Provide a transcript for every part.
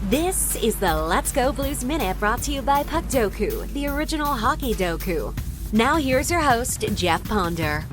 This is the Let's Go Blues Minute brought to you by Puckdoku, the original hockey doku. Now here's your host, Jeff Ponder.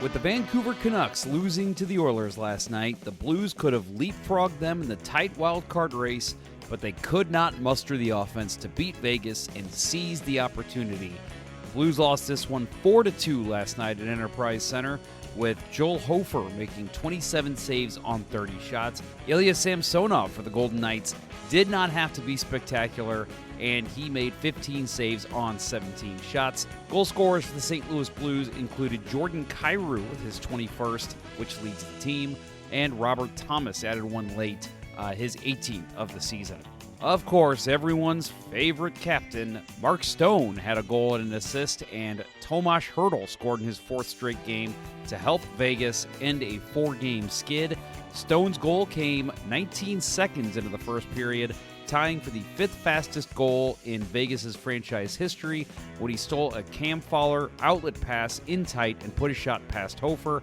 With the Vancouver Canucks losing to the Oilers last night, the Blues could have leapfrogged them in the tight wildcard race, but they could not muster the offense to beat Vegas and seize the opportunity. The Blues lost this one 4-2 last night at Enterprise Center, with Joel Hofer making 27 saves on 30 shots. Ilya Samsonov for the Golden Knights did not have to be spectacular, and he made 15 saves on 17 shots. Goal scorers for the St. Louis Blues included Jordan Kyrou with his 21st, which leads the team, and Robert Thomas added one late, his 18th of the season. Of course, everyone's favorite captain, Mark Stone, had a goal and an assist, and Tomas Hertl scored in his fourth straight game to help Vegas end a 4-game skid. Stone's goal came 19 seconds into the first period, tying for the 5th fastest goal in Vegas' franchise history when he stole a Cam Fowler outlet pass in tight and put a shot past Hofer.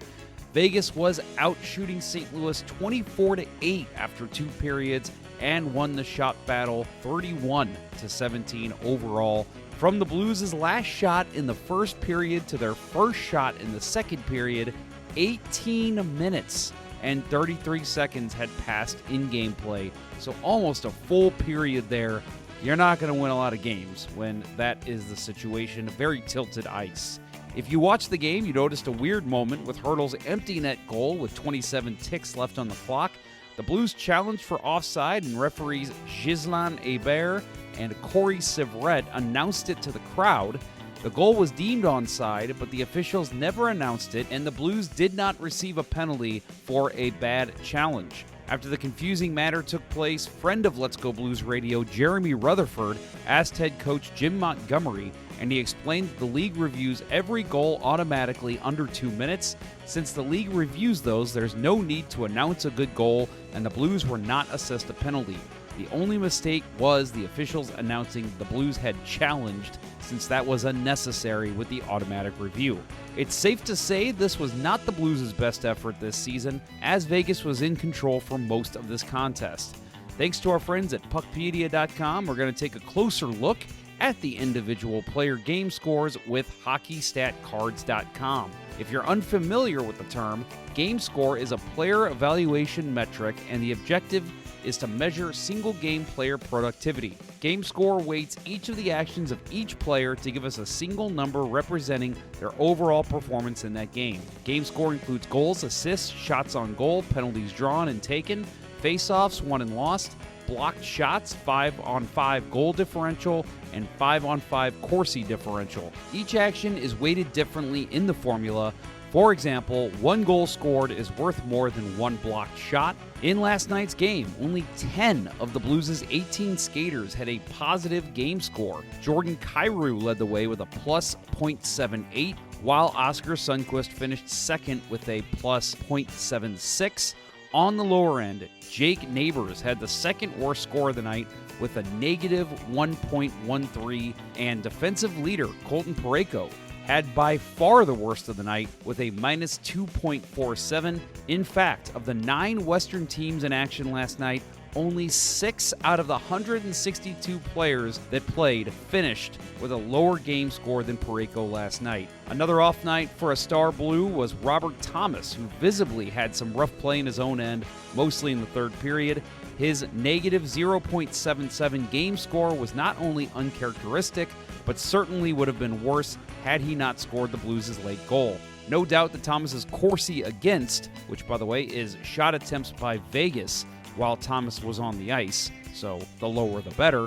Vegas was out shooting St. Louis 24-8 after 2 periods and won the shot battle 31-17 overall. From the Blues' last shot in the first period to their first shot in the second period, 18 minutes and 33 seconds had passed in gameplay, so almost a full period there. You're not going to win a lot of games when that is the situation. Very tilted ice. If you watched the game, you noticed a weird moment with Hertl's empty net goal with 27 ticks left on the clock. The Blues challenged for offside, and referees Ghislain Hebert and Corey Severette announced it to the crowd. The goal was deemed onside, but the officials never announced it, and the Blues did not receive a penalty for a bad challenge. After the confusing matter took place, friend of Let's Go Blues Radio, Jeremy Rutherford, asked head coach Jim Montgomery, and he explained that the league reviews every goal automatically under 2 minutes. Since the league reviews those, there's no need to announce a good goal, and the Blues were not assessed a penalty. The only mistake was the officials announcing the Blues had challenged, since that was unnecessary with the automatic review. It's safe to say this was not the Blues' best effort this season, as Vegas was in control for most of this contest. Thanks to our friends at Puckpedia.com, we're going to take a closer look at the individual player game scores with HockeyStatCards.com. If you're unfamiliar with the term, game score is a player evaluation metric, and the objective is to measure single-game player productivity. Game score weights each of the actions of each player to give us a single number representing their overall performance in that game. Game score includes goals, assists, shots on goal, penalties drawn and taken, face-offs won and lost, blocked shots, 5-on-5 goal differential, and 5-on-5 Corsi differential. Each action is weighted differently in the formula. For example, 1 goal scored is worth more than 1 blocked shot. In last night's game, only 10 of the Blues' 18 skaters had a positive game score. Jordan Kyrou led the way with a plus .78, while Oscar Sundqvist finished second with a plus .76. On the lower end, Jake Neighbors had the second worst score of the night with a negative 1.13, and defensive leader Colton Parayko had by far the worst of the night with a minus 2.47. In fact, of the 9 Western teams in action last night, only 6 out of the 162 players that played finished with a lower game score than Parayko last night. Another off night for a Star Blue was Robert Thomas, who visibly had some rough play in his own end, mostly in the third period. His negative 0.77 game score was not only uncharacteristic, but certainly would have been worse had he not scored the Blues' late goal. No doubt that Thomas's Corsi against, which by the way is shot attempts by Vegas, while Thomas was on the ice, so the lower the better.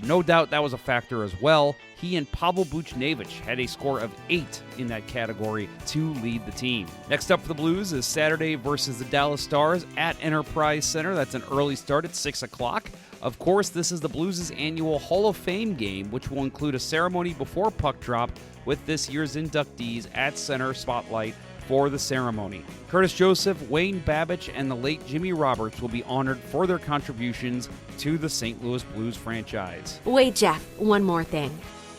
No doubt that was a factor as well. He and Pavel Buchnevich had a score of 8 in that category to lead the team. Next up for the Blues is Saturday versus the Dallas Stars at Enterprise Center. That's an early start at 6 o'clock. Of course, this is the Blues' annual Hall of Fame game, which will include a ceremony before puck drop with this year's inductees at center spotlight for the ceremony. Curtis Joseph, Wayne Babich, and the late Jimmy Roberts will be honored for their contributions to the St. Louis Blues franchise. Wait, Jeff, one more thing.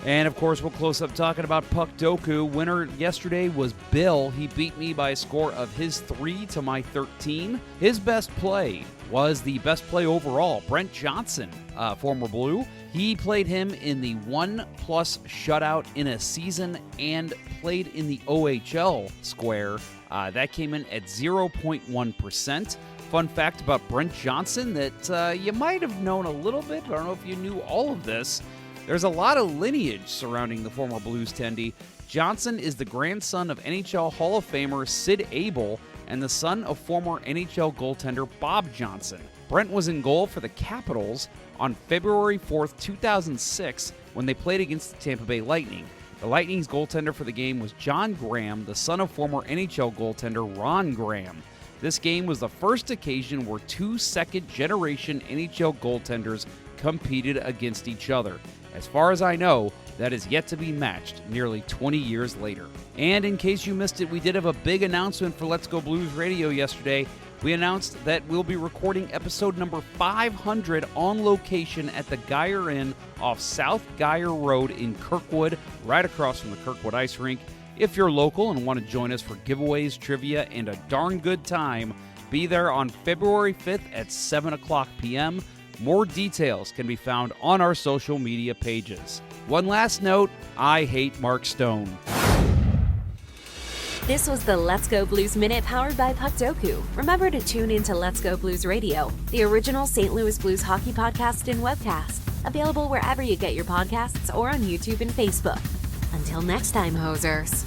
And, of course, we'll close up talking about Puckdoku. Winner yesterday was Bill. He beat me by a score of his 3 to my 13. His best play was the best play overall, Brent Johnson, former Blue. He played him in the 1+ shutout in a season and played in the OHL square. That came in at 0.1%. Fun fact about Brent Johnson that you might have known a little bit, but I don't know if you knew all of this. There's a lot of lineage surrounding the former Blues tendy. Johnson is the grandson of NHL Hall of Famer Sid Abel and the son of former NHL goaltender Bob Johnson. Brent was in goal for the Capitals on February 4th, 2006, when they played against the Tampa Bay Lightning. The Lightning's goaltender for the game was John Graham, the son of former NHL goaltender Ron Graham. This game was the first occasion where two second-generation NHL goaltenders competed against each other. As far as I know, that is yet to be matched nearly 20 years later. And in case you missed it, we did have a big announcement for Let's Go Blues Radio yesterday. We announced that we'll be recording episode number 500 on location at the Geyer Inn off South Geyer Road in Kirkwood, right across from the Kirkwood Ice Rink. If you're local and want to join us for giveaways, trivia, and a darn good time, be there on February 5th at 7 o'clock p.m. More details can be found on our social media pages. One last note, I hate Mark Stone. This was the Let's Go Blues Minute powered by Puckdoku. Remember to tune into Let's Go Blues Radio, the original St. Louis Blues hockey podcast and webcast. Available wherever you get your podcasts or on YouTube and Facebook. Until next time, hosers.